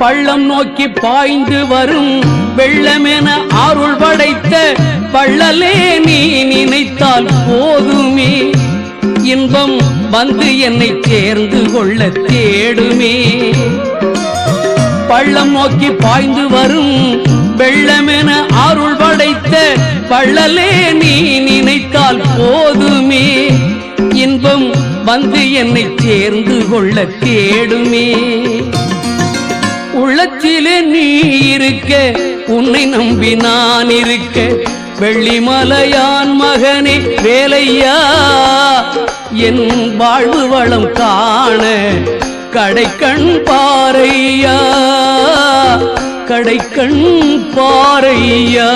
பள்ளம் நோக்கி பாய்ந்து வரும் வெள்ளமென அருள் படைத்த பள்ளலே நீ நினைத்தால் போதுமே, இன்பம் வந்து என்னை சேர்ந்து கொள்ள தேடுமே. பள்ளம் நோக்கி பாய்ந்து வரும் வெள்ளமென அருள் படைத்த பள்ளலே நீ நினைத்தால் போதுமே, இன்பம் வந்து என்னை சேர்ந்து கொள்ள தேடுமே. உள்ளத்திலே நீ இருக்க, உன்னை நம்பி நான் இருக்க, வெள்ளிமலையான் மகனே வேலையா, என் வாழ்வு வளம் காண கடைக்கண் பாரையா, கடைக்கண் பாரையா.